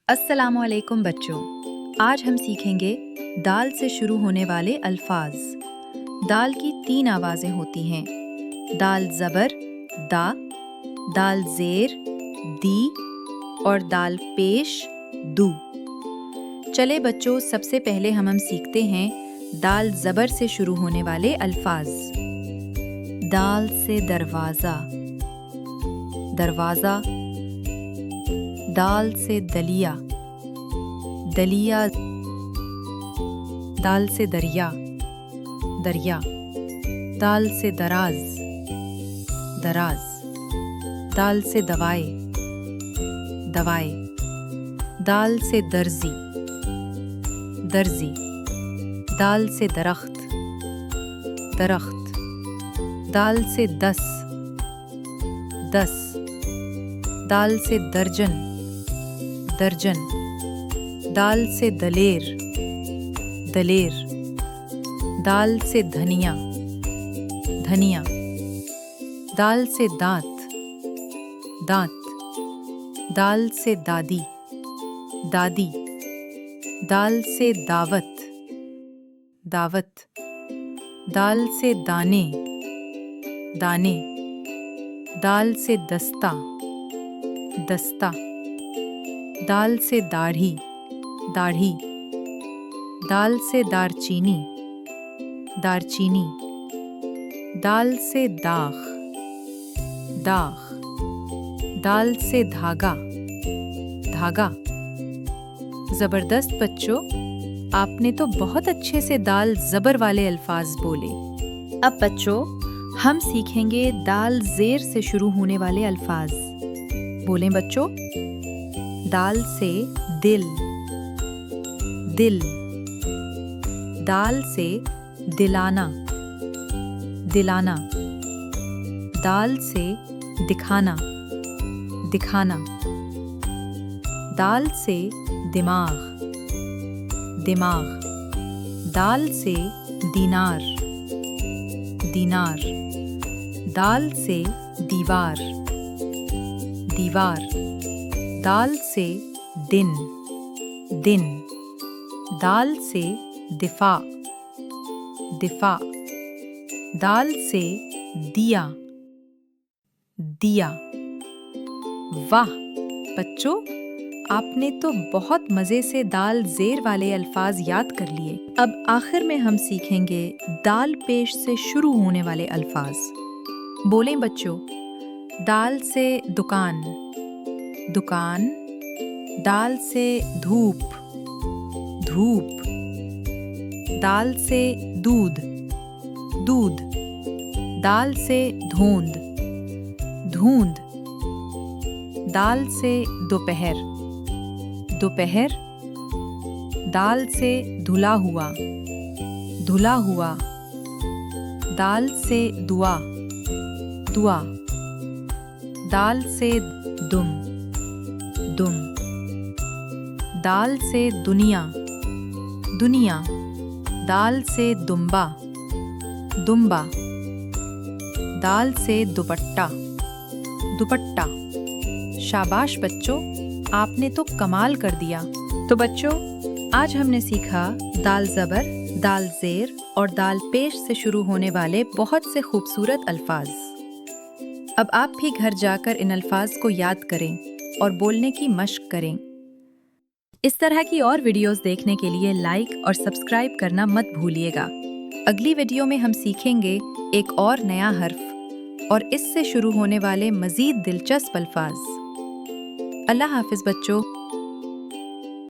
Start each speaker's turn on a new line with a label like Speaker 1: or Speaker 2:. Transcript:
Speaker 1: السلام علیکم بچوں، آج ہم سیکھیں گے دال سے شروع ہونے والے الفاظ۔ دال کی 3 آوازیں ہوتی ہیں، دال زبر دا، دال زیر دی اور دال پیش دو۔ چلے بچوں، سب سے پہلے ہم سیکھتے ہیں دال زبر سے شروع ہونے والے الفاظ۔ دال سے دروازہ، دروازہ۔ دال سے دلیا، دلیا۔ دال سے دریا، دریا۔ دال سے دراز، دراز۔ دال سے دوائے، دوائے۔ دال سے درزی، درزی۔ دال سے درخت، درخت۔ دال سے دس، دس۔ دال سے درجن، درجن۔ دال سے دلیر، دلیر۔ دال سے دھنیا، دھنیا۔ دال سے دانت، دانت۔ دال سے دادی، دادی۔ دال سے دعوت، دعوت۔ دال سے دانے، دانے۔ دال سے دستہ، دستہ۔ دال سے داڑھی، داڑھی۔ دال سے دارچینی، دارچینی۔ دال سے داغ، داغ۔ دال سے دھاگا، دھاگا۔ زبردست بچوں، آپ نے تو بہت اچھے سے دال زبر والے الفاظ بولے۔ اب بچوں، ہم سیکھیں گے دال زیر سے شروع ہونے والے الفاظ۔ بولیں بچوں، دال سے دل، دل۔ دال سے دلانا، دلانا۔ دال سے دکھانا، دکھانا۔ دال سے دماغ، دماغ۔ دال سے دینار، دینار۔ دال سے دیوار، دیوار۔ دال سے دن، دن۔ دال سے دفاع، دفاع۔ دال سے دیا، دیا۔ واہ بچوں، آپ نے تو بہت مزے سے دال زیر والے الفاظ یاد کر لیے۔ اب آخر میں ہم سیکھیں گے دال پیش سے شروع ہونے والے الفاظ۔ بولیں بچوں، دال سے دکان، دکان۔ دال سے دھوپ، دھوپ۔ دال سے دودھ، دودھ۔ دال سے دھوند، دھوند۔ دال سے دوپہر، دوپہر۔ دال سے دھلا ہوا، دھلا ہوا۔ دال سے دعا، دعا۔ دال سے دم، دم۔ دال سے دنیا، دنیا۔ دال سے دمبا، دمبا۔ دال سے دوپٹہ، دوپٹہ۔ شاباش بچوں، آپ نے تو کمال کر دیا۔ تو بچوں، آج ہم نے سیکھا دال زبر، دال زیر اور دال پیش سے شروع ہونے والے بہت سے خوبصورت الفاظ۔ اب آپ بھی گھر جا کر ان الفاظ کو یاد کریں اور بولنے کی مشق کریں۔ اس طرح کی اور ویڈیوز دیکھنے کے لیے لائک اور سبسکرائب کرنا مت بھولیے گا۔ اگلی ویڈیو میں ہم سیکھیں گے ایک اور نیا حرف اور اس سے شروع ہونے والے مزید دلچسپ الفاظ۔ اللہ حافظ بچوں۔